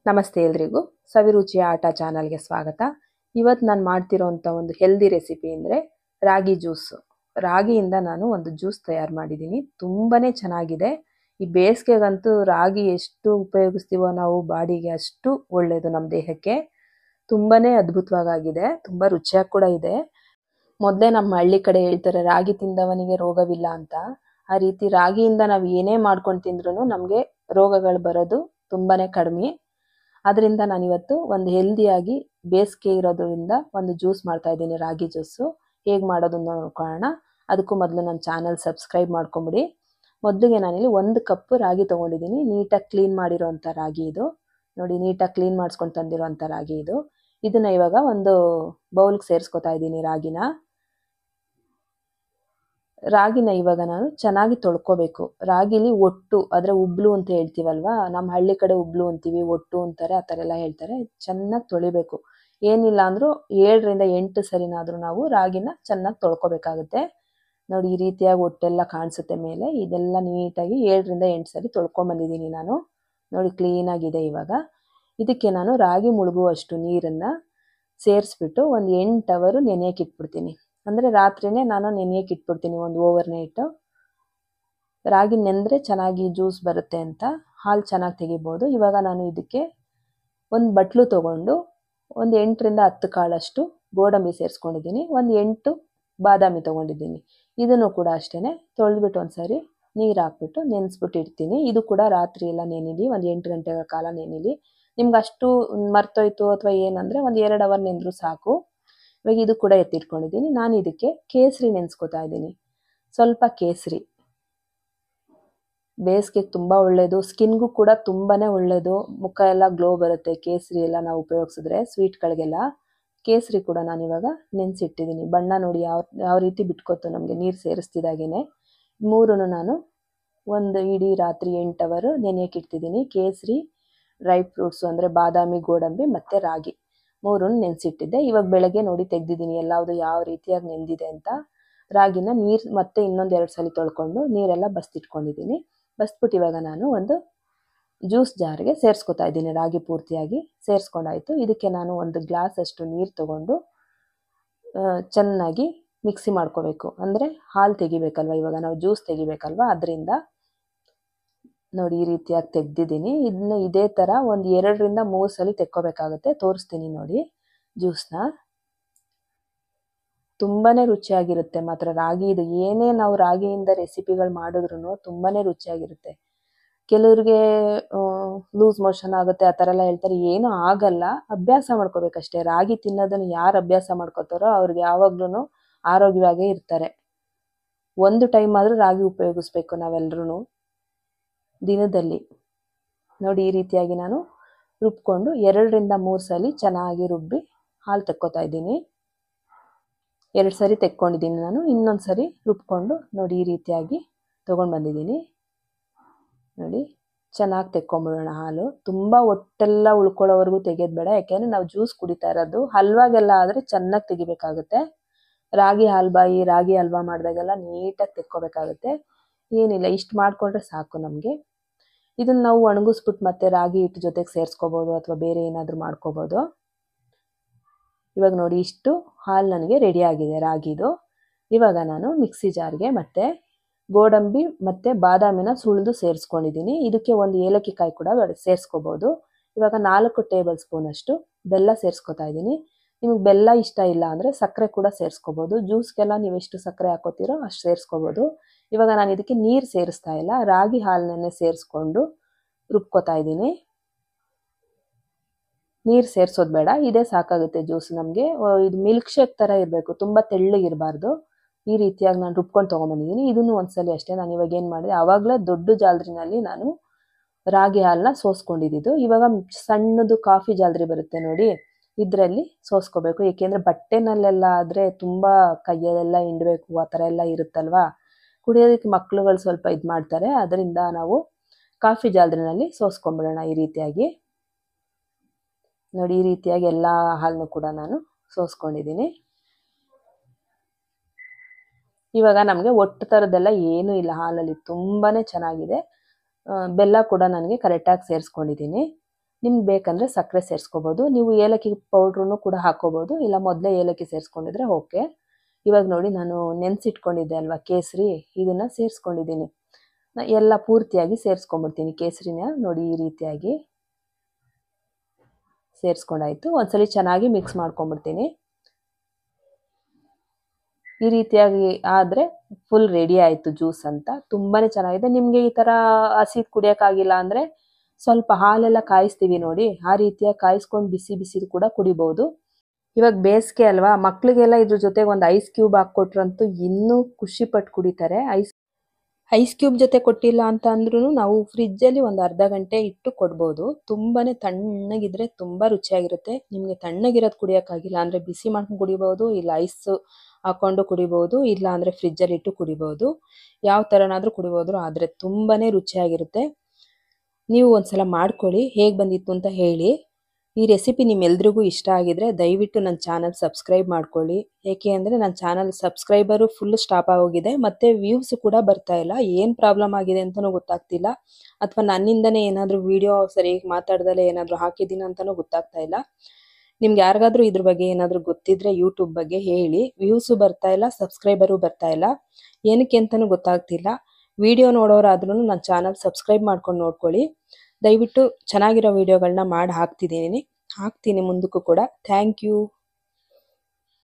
ನಮಸ್ತೆ ಎಲ್ರಿಗೂ. ಸವಿರುಚಿಯ ಆಟ ಚಾನಲ್ಗೆ ಸ್ವಾಗತ. ಇವತ್ತು ನಾನು ಮಾಡ್ತಿರೋಂಥ ಒಂದು ಹೆಲ್ದಿ ರೆಸಿಪಿ ಅಂದರೆ ರಾಗಿ ಜ್ಯೂಸು. ರಾಗಿಯಿಂದ ನಾನು ಒಂದು ಜ್ಯೂಸ್ ತಯಾರು ಮಾಡಿದ್ದೀನಿ. ತುಂಬಾ ಚೆನ್ನಾಗಿದೆ. ಈ ಬೇಸಿಗೆಗಂತೂ ರಾಗಿ ಎಷ್ಟು ಉಪಯೋಗಿಸ್ತೀವೋ ನಾವು ಬಾಡಿಗೆ ಅಷ್ಟು ಒಳ್ಳೆಯದು ನಮ್ಮ ದೇಹಕ್ಕೆ. ತುಂಬಾ ಅದ್ಭುತವಾಗಿದೆ, ತುಂಬ ರುಚಿಯಾಗಿ ಕೂಡ ಇದೆ. ಮೊದಲೇ ನಮ್ಮ ಹಳ್ಳಿ ಕಡೆ ಹೇಳ್ತಾರೆ ರಾಗಿ ತಿಂದವನಿಗೆ ರೋಗವಿಲ್ಲ ಅಂತ. ಆ ರೀತಿ ರಾಗಿಯಿಂದ ನಾವು ಏನೇ ಮಾಡ್ಕೊಂಡು ತಿಂದ್ರೂ ನಮಗೆ ರೋಗಗಳು ಬರೋದು ತುಂಬಾ ಕಡಿಮೆ. ಅದರಿಂದ ನಾನಿವತ್ತು ಒಂದು ಹೆಲ್ದಿಯಾಗಿ ಬೇಸಿಗೆ ಇರೋದ್ರಿಂದ ಒಂದು ಜ್ಯೂಸ್ ಮಾಡ್ತಾ ಇದ್ದೀನಿ, ರಾಗಿ ಜ್ಯೂಸು. ಹೇಗೆ ಮಾಡೋದು ನೋಡ್ಕೊಳ್ಳೋಣ. ಅದಕ್ಕೂ ಮೊದಲು ನನ್ನ ಚಾನಲ್ ಸಬ್ಸ್ಕ್ರೈಬ್ ಮಾಡ್ಕೊಂಬಿಡಿ. ಮೊದಲಿಗೆ ನಾನಿಲ್ಲಿ 1 ಕಪ್ ರಾಗಿ ತೊಗೊಂಡಿದ್ದೀನಿ. ನೀಟಾಗಿ ಕ್ಲೀನ್ ಮಾಡಿರೋಂಥ ರಾಗಿ ಇದು. ನೋಡಿ, ನೀಟಾಗಿ ಕ್ಲೀನ್ ಮಾಡಿಸ್ಕೊಂಡು ತಂದಿರೋಂಥ ರಾಗಿ ಇದು. ಇದನ್ನು ಇವಾಗ ಒಂದು ಬೌಲ್ಗೆ ಸೇರಿಸ್ಕೊತಾ ಇದ್ದೀನಿ ರಾಗಿನ ಇವಾಗ ನಾನು ಚೆನ್ನಾಗಿ ತೊಳ್ಕೊಬೇಕು. ರಾಗಿಲಿ ಒಟ್ಟು ಆದರೆ ಉಬ್ಲು ಅಂತ ಹೇಳ್ತೀವಲ್ವಾ, ನಮ್ಮ ಹಳ್ಳಿ ಕಡೆ ಉಬ್ಲು ಅಂತೀವಿ, ಒಟ್ಟು ಅಂತಾರೆ, ಆ ಥರ ಎಲ್ಲ ಹೇಳ್ತಾರೆ. ಚೆನ್ನಾಗಿ ತೊಳಿಬೇಕು. ಏನಿಲ್ಲ ಅಂದರೂ 7ರಿಂದ 8 ಸರಿನಾದರೂ ನಾವು ರಾಗಿನ ಚೆನ್ನಾಗಿ ತೊಳ್ಕೊಬೇಕಾಗುತ್ತೆ. ನೋಡಿ, ಈ ರೀತಿಯಾಗಿ ಒಟ್ಟೆಲ್ಲ ಕಾಣಿಸುತ್ತೆ ಮೇಲೆ. ಇದೆಲ್ಲ ನೀಟಾಗಿ 7ರಿಂದ 8 ಸರಿ ತೊಳ್ಕೊಂಬಂದಿದ್ದೀನಿ ನಾನು. ನೋಡಿ, ಕ್ಲೀನಾಗಿದೆ. ಇವಾಗ ಇದಕ್ಕೆ ನಾನು ರಾಗಿ ಮುಳುಗುವಷ್ಟು ನೀರನ್ನು ಸೇರಿಸ್ಬಿಟ್ಟು ಒಂದು 8 ಅವರು ನೆನೆಯಕ್ಕೆ ಇಟ್ಬಿಡ್ತೀನಿ. ಅಂದರೆ ರಾತ್ರಿನೇ ನಾನು ನೆನೆಯಕ್ಕೆ ಇಟ್ಬಿಡ್ತೀನಿ, ಒಂದು ಓವರ್ ನೈಟು. ರಾಗಿ ನೆಂದರೆ ಚೆನ್ನಾಗಿ ಜ್ಯೂಸ್ ಬರುತ್ತೆ ಅಂತ, ಹಾಲು ಚೆನ್ನಾಗಿ ತೆಗಿಬೋದು. ಇವಾಗ ನಾನು ಇದಕ್ಕೆ ಒಂದು ಬಟ್ಲು ತೊಗೊಂಡು ಒಂದು 8ರಿಂದ 10 ಕಾಳಷ್ಟು ಗೋಡಂಬಿ ಸೇರಿಸ್ಕೊಂಡಿದ್ದೀನಿ. ಒಂದು 8 ಬಾದಾಮಿ ತೊಗೊಂಡಿದ್ದೀನಿ. ಇದನ್ನು ಕೂಡ ಅಷ್ಟೇ ತೊಳೆದ್ಬಿಟ್ಟು ಒಂದು ಸರಿ ನೀರು ಹಾಕ್ಬಿಟ್ಟು ನೆನೆಸ್ಬಿಟ್ಟು ಇಡ್ತೀನಿ. ಇದು ಕೂಡ ರಾತ್ರಿ ಎಲ್ಲ ನೆನಿಲಿ, ಒಂದು 8 ಗಂಟೆಗಳ ಕಾಲ ನೆನಿಲಿ. ನಿಮ್ಗೆ ಅಷ್ಟು ಮರ್ತೋಯ್ತು ಅಥವಾ ಏನಂದರೆ ಒಂದು 2 ಅವರ್ ನೆಂದರೂ ಸಾಕು. ಇವಾಗ ಇದು ಕೂಡ ಎತ್ತಿಟ್ಕೊಂಡಿದ್ದೀನಿ. ನಾನು ಇದಕ್ಕೆ ಕೇಸರಿ ನೆನೆಸ್ಕೊತಾ ಇದ್ದೀನಿ. ಸ್ವಲ್ಪ ಕೇಸರಿ ಬೇಸಿಗೆಗೆ ತುಂಬ ಒಳ್ಳೆಯದು, ಸ್ಕಿನ್ಗೂ ಕೂಡ ತುಂಬಾ ಒಳ್ಳೆಯದು. ಮುಖ ಎಲ್ಲ ಗ್ಲೋ ಬರುತ್ತೆ ಕೇಸರಿ ಎಲ್ಲ ನಾವು ಉಪಯೋಗಿಸಿದ್ರೆ ಸ್ವೀಟ್ಗಳಿಗೆಲ್ಲ. ಕೇಸರಿ ಕೂಡ ನಾನಿವಾಗ ನೆನೆಸಿಟ್ಟಿದ್ದೀನಿ. ಬಣ್ಣ ನೋಡಿ ಯಾವ ರೀತಿ ಬಿಟ್ಕೊತು ನಮಗೆ ನೀರು ಸೇರಿಸ್ತಿದ್ದಾಗೇ. 3 ನಾನು ಒಂದು ಇಡೀ ರಾತ್ರಿ 8 ಅವರು ನೆನೆಯಕ್ಕೆ ಇಡ್ತಿದ್ದೀನಿ. ಕೇಸರಿ, ಡ್ರೈ ಫ್ರೂಟ್ಸು ಅಂದರೆ ಬಾದಾಮಿ, ಗೋಡಂಬಿ ಮತ್ತು ರಾಗಿ 3 ನೆನೆಸಿಟ್ಟಿದ್ದೆ. ಇವಾಗ ಬೆಳಗ್ಗೆ ನೋಡಿ ತೆಗೆದಿದ್ದೀನಿ ಎಲ್ಲವುದು ಯಾವ ರೀತಿಯಾಗಿ ನೆಂದಿದೆ ಅಂತ. ರಾಗಿನ ನೀರು ಮತ್ತೆ ಇನ್ನೊಂದು 2 ಸಲ ತೊಳ್ಕೊಂಡು ನೀರೆಲ್ಲ ಬಸ್ತಿಟ್ಕೊಂಡಿದ್ದೀನಿ. ಬಸ್ಬಿಟ್ಟು ಇವಾಗ ನಾನು ಒಂದು ಜ್ಯೂಸ್ ಜಾರ್ಗೆ ಸೇರಿಸ್ಕೊತಾ ಇದ್ದೀನಿ. ರಾಗಿ ಪೂರ್ತಿಯಾಗಿ ಸೇರಿಸ್ಕೊಂಡಾಯಿತು. ಇದಕ್ಕೆ ನಾನು ಒಂದು ಗ್ಲಾಸ್ ಅಷ್ಟು ನೀರು ತೊಗೊಂಡು ಚೆನ್ನಾಗಿ ಮಿಕ್ಸಿ ಮಾಡ್ಕೋಬೇಕು. ಅಂದರೆ ಹಾಲು ತೆಗಿಬೇಕಲ್ವ, ಇವಾಗ ನಾವು ಜ್ಯೂಸ್ ತೆಗಿಬೇಕಲ್ವ, ಅದರಿಂದ ನೋಡಿ ಈ ರೀತಿಯಾಗಿ ತೆಗೆದಿದ್ದೀನಿ. ಇದನ್ನ ಇದೇ ಥರ ಒಂದು 2ರಿಂದ 3 ಸಲ ತೆಕ್ಕೋಬೇಕಾಗುತ್ತೆ. ತೋರಿಸ್ತೀನಿ ನೋಡಿ ಜ್ಯೂಸ್ನ. ತುಂಬಾ ರುಚಿಯಾಗಿರುತ್ತೆ ಮಾತ್ರ ರಾಗಿ. ಇದು ಏನೇ ನಾವು ರಾಗಿಯಿಂದ ರೆಸಿಪಿಗಳು ಮಾಡಿದ್ರೂ ತುಂಬಾ ರುಚಿಯಾಗಿರುತ್ತೆ. ಕೆಲವ್ರಿಗೆ ಲೂಸ್ ಮೋಷನ್ ಆಗುತ್ತೆ ಆ ಥರ ಎಲ್ಲ ಹೇಳ್ತಾರೆ. ಏನೂ ಆಗಲ್ಲ, ಅಭ್ಯಾಸ ಮಾಡ್ಕೋಬೇಕಷ್ಟೇ. ರಾಗಿ ತಿನ್ನೋದನ್ನು ಯಾರು ಅಭ್ಯಾಸ ಮಾಡ್ಕೋತಾರೋ ಅವ್ರಿಗೆ ಯಾವಾಗ್ಲೂ ಆರೋಗ್ಯವಾಗೇ ಇರ್ತಾರೆ. ಒಂದು ಟೈಮ್ ಆದರೂ ರಾಗಿ ಉಪಯೋಗಿಸ್ಬೇಕು ನಾವೆಲ್ಲರೂ ದಿನದಲ್ಲಿ. ನೋಡಿ ಈ ರೀತಿಯಾಗಿ ನಾನು ರುಬ್ಕೊಂಡು 2ರಿಂದ 3 ಸಲ ಚೆನ್ನಾಗಿ ರುಬ್ಬಿ ಹಾಲು ತೆಕ್ಕೋತಾ ಇದ್ದೀನಿ. 2 ಸರಿ ತೆಕ್ಕೊಂಡಿದ್ದೀನಿ ನಾನು. ಇನ್ನೊಂದು ಸರಿ ರುಬ್ಕೊಂಡು ನೋಡಿ ಈ ರೀತಿಯಾಗಿ ತೊಗೊಂಡು ಬಂದಿದ್ದೀನಿ. ನೋಡಿ, ಚೆನ್ನಾಗಿ ತೆಕ್ಕೊಂಬಿಡೋಣ ಹಾಲು. ತುಂಬ ಒಟ್ಟೆಲ್ಲ ಉಳ್ಕೊಳ್ಳೋವರೆಗೂ ತೆಗೆಯೋದು ಬೇಡ, ಯಾಕೆಂದರೆ ನಾವು ಜ್ಯೂಸ್ ಕುಡಿತಾ ಇರೋದು. ಹಲ್ವಾಗೆಲ್ಲ ಆದರೆ ಚೆನ್ನಾಗಿ ತೆಗಿಬೇಕಾಗುತ್ತೆ. ರಾಗಿ ಹಾಲ್ಬಾಯಿ, ರಾಗಿ ಹಲ್ವಾ ಮಾಡಿದಾಗೆಲ್ಲ ನೀಟಾಗಿ ತೆಕ್ಕೋಬೇಕಾಗುತ್ತೆ. ಏನಿಲ್ಲ, ಇಷ್ಟು ಮಾಡಿಕೊಂಡ್ರೆ ಸಾಕು ನಮಗೆ. ಇದನ್ನು ನಾವು ಒಣಗಿಸ್ಬಿಟ್ಟು ಮತ್ತೆ ರಾಗಿ ಹಿಟ್ಟು ಜೊತೆಗೆ ಸೇರಿಸ್ಕೋಬೋದು ಅಥವಾ ಬೇರೆ ಏನಾದರೂ ಮಾಡ್ಕೋಬೋದು. ಇವಾಗ ನೋಡಿ ಇಷ್ಟು ಹಾಲು ನನಗೆ ರೆಡಿ ಆಗಿದೆ ರಾಗಿದು. ಇವಾಗ ನಾನು ಮಿಕ್ಸಿ ಜಾರ್ಗೆ ಮತ್ತೆ ಗೋಡಂಬಿ ಮತ್ತು ಬಾದಾಮಿನ ಸುಳಿದು ಸೇರಿಸ್ಕೊಂಡಿದ್ದೀನಿ. ಇದಕ್ಕೆ ಒಂದು ಏಲಕ್ಕಿ ಕಾಯಿ ಕೂಡ ಸೇರಿಸ್ಕೋಬೋದು. ಇವಾಗ 4 ಟೇಬಲ್ ಸ್ಪೂನಷ್ಟು ಬೆಲ್ಲ ಸೇರಿಸ್ಕೊತಾ ಇದ್ದೀನಿ. ನಿಮಗೆ ಬೆಲ್ಲ ಇಷ್ಟ ಇಲ್ಲ ಅಂದರೆ ಸಕ್ಕರೆ ಕೂಡ ಸೇರಿಸ್ಕೋಬೋದು. ಜ್ಯೂಸ್ಗೆಲ್ಲ ನೀವು ಎಷ್ಟು ಸಕ್ಕರೆ ಹಾಕೋತೀರೋ ಅಷ್ಟು ಸೇರಿಸ್ಕೋಬೋದು. ಇವಾಗ ನಾನು ಇದಕ್ಕೆ ನೀರು ಸೇರಿಸ್ತಾ ಇಲ್ಲ, ರಾಗಿ ಹಾಲನ್ನೇ ಸೇರಿಸ್ಕೊಂಡು ರುಬ್ಕೋತಾ ಇದ್ದೀನಿ. ನೀರು ಸೇರಿಸೋದು ಬೇಡ, ಇದೇ ಸಾಕಾಗುತ್ತೆ ಜ್ಯೂಸ್ ನಮಗೆ. ಇದು ಮಿಲ್ಕ್ ಶೇಕ್ ಥರ ಇರಬೇಕು, ತುಂಬ ತೆಳ್ಳಗಿರಬಾರ್ದು. ಈ ರೀತಿಯಾಗಿ ನಾನು ರುಬ್ಕೊಂಡು ತೊಗೊಂಬಂದಿದ್ದೀನಿ. ಇದನ್ನು ಒಂದ್ಸಲಿ ಅಷ್ಟೇ ನಾನು ಇವಾಗ ಏನು ಮಾಡಿದೆ, ಆವಾಗಲೇ ದೊಡ್ಡ ಜಾಲರಿನಲ್ಲಿ ನಾನು ರಾಗಿ ಹಾಲನ್ನ ಸೋಸ್ಕೊಂಡಿದ್ದು. ಇವಾಗ ಸಣ್ಣದು ಕಾಫಿ ಜಾಲರಿ ಬರುತ್ತೆ ನೋಡಿ, ಇದರಲ್ಲಿ ಸೋಸ್ಕೋಬೇಕು. ಏಕೆಂದರೆ ಬಟ್ಟೆನಲ್ಲೆಲ್ಲ ಆದರೆ ತುಂಬ ಕೈಯಲ್ಲೆಲ್ಲ ಹಿಂಡಬೇಕು, ಆ ಥರ ಎಲ್ಲ ಇರುತ್ತಲ್ವ, ಕುಡಿಯೋದಕ್ಕೆ ಮಕ್ಕಳುಗಳು ಸ್ವಲ್ಪ ಇದು ಮಾಡ್ತಾರೆ. ಅದರಿಂದ ನಾವು ಕಾಫಿ ಜಾಲರಿನಲ್ಲಿ ಸೋಸ್ಕೊಂಡ್ಬಿಡೋಣ ಈ ರೀತಿಯಾಗಿ. ನೋಡಿ ಈ ರೀತಿಯಾಗಿ ಎಲ್ಲ ಹಾಲನ್ನು ಕೂಡ ನಾನು ಸೋಸ್ಕೊಂಡಿದ್ದೀನಿ. ಇವಾಗ ನಮಗೆ ಒಟ್ಟು ಥರದ್ದೆಲ್ಲ ಏನೂ ಇಲ್ಲ ಹಾಲಲ್ಲಿ, ತುಂಬಾ ಚೆನ್ನಾಗಿದೆ. ಬೆಲ್ಲ ಕೂಡ ನನಗೆ ಕರೆಕ್ಟಾಗಿ ಸೇರಿಸ್ಕೊಂಡಿದ್ದೀನಿ. ನಿಮ್ಗೆ ಬೇಕಂದ್ರೆ ಸಕ್ಕರೆ ಸೇರಿಸ್ಕೋಬೋದು. ನೀವು ಏಲಕ್ಕಿ ಪೌಡ್ರನ್ನು ಕೂಡ ಹಾಕೋಬೋದು, ಇಲ್ಲ ಮೊದಲೇ ಏಲಕ್ಕಿ ಸೇರಿಸ್ಕೊಂಡಿದ್ರೆ ಓಕೆ. ಇವಾಗ ನೋಡಿ ನಾನು ನೆನೆಸಿಟ್ಕೊಂಡಿದ್ದೆ ಅಲ್ವಾ ಕೇಸರಿ, ಇದನ್ನು ಸೇರಿಸ್ಕೊಂಡಿದ್ದೀನಿ. ಎಲ್ಲ ಪೂರ್ತಿಯಾಗಿ ಸೇರಿಸ್ಕೊಂಡ್ಬಿಡ್ತೀನಿ ಕೇಸರಿನ. ನೋಡಿ ಈ ರೀತಿಯಾಗಿ ಸೇರಿಸ್ಕೊಂಡಾಯ್ತು. ಒಂದ್ಸಲಿ ಚೆನ್ನಾಗಿ ಮಿಕ್ಸ್ ಮಾಡ್ಕೊಂಡ್ಬಿಡ್ತೀನಿ. ಈ ರೀತಿಯಾಗಿ ಆದರೆ ಫುಲ್ ರೆಡಿ ಆಯಿತು ಜ್ಯೂಸ್ ಅಂತ. ತುಂಬಾ ಚೆನ್ನಾಗಿದೆ. ನಿಮಗೆ ಈ ಥರ ಹಸಿದು ಕುಡಿಯೋಕ್ಕಾಗಿಲ್ಲ ಅಂದರೆ ಸ್ವಲ್ಪ ಹಾಲೆಲ್ಲ ಕಾಯಿಸ್ತೀವಿ ನೋಡಿ, ಆ ರೀತಿಯಾಗಿ ಕಾಯಿಸ್ಕೊಂಡು ಬಿಸಿ ಬಿಸಿದು ಕೂಡ ಕುಡಿಬೋದು. ಇವಾಗ ಬೇಸಿಗೆ ಅಲ್ವಾ, ಮಕ್ಳಿಗೆಲ್ಲ ಇದ್ರ ಜೊತೆಗೆ ಒಂದು ಐಸ್ ಕ್ಯೂಬ್ ಹಾಕ್ಕೊಟ್ರಂತೂ ಇನ್ನೂ ಖುಷಿ ಪಟ್ಟು ಕುಡಿತಾರೆ. ಐಸ್ ಕ್ಯೂಬ್ ಜೊತೆ ಕೊಟ್ಟಿಲ್ಲ ಅಂತ ಅಂದ್ರೂ ನಾವು ಫ್ರಿಜ್ಜಲ್ಲಿ ಒಂದು ಅರ್ಧ ಗಂಟೆ ಇಟ್ಟು ಕೊಡ್ಬೋದು. ತುಂಬಾನೇ ತಣ್ಣಗಿದ್ರೆ ತುಂಬ ರುಚಿಯಾಗಿರುತ್ತೆ. ನಿಮಗೆ ತಣ್ಣಗಿರೋದು ಕುಡಿಯೋಕ್ಕಾಗಿಲ್ಲ ಅಂದರೆ ಬಿಸಿ ಮಾಡ್ಕೊಂಡು ಕುಡಿಬೋದು, ಇಲ್ಲ ಐಸ್ ಹಾಕ್ಕೊಂಡು ಕುಡಿಬೋದು, ಇಲ್ಲ ಅಂದರೆ ಫ್ರಿಜ್ಜಲ್ಲಿ ಇಟ್ಟು ಕುಡಿಬೋದು. ಯಾವ ಥರನಾದರೂ ಕುಡಿಬೋದು, ಆದರೆ ತುಂಬಾನೇ ರುಚಿಯಾಗಿರುತ್ತೆ. ನೀವು ಒಂದ್ಸಲ ಮಾಡ್ಕೊಳ್ಳಿ, ಹೇಗೆ ಬಂದಿತ್ತು ಅಂತ ಹೇಳಿ. ಈ ರೆಸಿಪಿ ನಿಮ್ಮೆಲ್ರಿಗೂ ಇಷ್ಟ ಆಗಿದ್ರೆ ದಯವಿಟ್ಟು ನನ್ನ ಚಾನಲ್ ಸಬ್ಸ್ಕ್ರೈಬ್ ಮಾಡ್ಕೊಳ್ಳಿ. ಏಕೆ ಅಂದರೆ ನನ್ನ ಚಾನಲ್ ಸಬ್ಸ್ಕ್ರೈಬರು ಫುಲ್ ಸ್ಟಾಪ್ ಆಗೋಗಿದೆ, ಮತ್ತು ವ್ಯೂಸ್ ಕೂಡ ಬರ್ತಾ ಇಲ್ಲ. ಏನು ಪ್ರಾಬ್ಲಮ್ ಆಗಿದೆ ಅಂತಲೂ ಗೊತ್ತಾಗ್ತಿಲ್ಲ, ಅಥವಾ ನನ್ನಿಂದನೇ ಏನಾದರೂ ವಿಡಿಯೋ ಸರಿಯಾಗಿ ಮಾತಾಡ್ದಲೇ ಏನಾದರೂ ಹಾಕಿದ್ದೀನಿ ಅಂತಲೂ ಗೊತ್ತಾಗ್ತಾ ಇಲ್ಲ. ನಿಮ್ಗೆ ಯಾರಿಗಾದ್ರೂ ಇದ್ರ ಬಗ್ಗೆ ಏನಾದರೂ ಗೊತ್ತಿದ್ರೆ ಯೂಟ್ಯೂಬ್ ಬಗ್ಗೆ ಹೇಳಿ. ವ್ಯೂಸು ಬರ್ತಾ ಇಲ್ಲ, ಸಬ್ಸ್ಕ್ರೈಬರು ಬರ್ತಾ ಇಲ್ಲ, ಏನಕ್ಕೆ ಅಂತಲೂ ಗೊತ್ತಾಗ್ತಿಲ್ಲ. ವಿಡಿಯೋ ನೋಡೋರಾದ್ರೂ ನನ್ನ ಚಾನಲ್ ಸಬ್ಸ್ಕ್ರೈಬ್ ಮಾಡ್ಕೊಂಡು ನೋಡ್ಕೊಳ್ಳಿ. ದಯವಿಟ್ಟು ಚೆನ್ನಾಗಿರೋ ವಿಡಿಯೋಗಳನ್ನ ಮಾಡಿ ಹಾಕ್ತೀನಿ ಮುಂದಕ್ಕೂ ಕೂಡ. Thank you.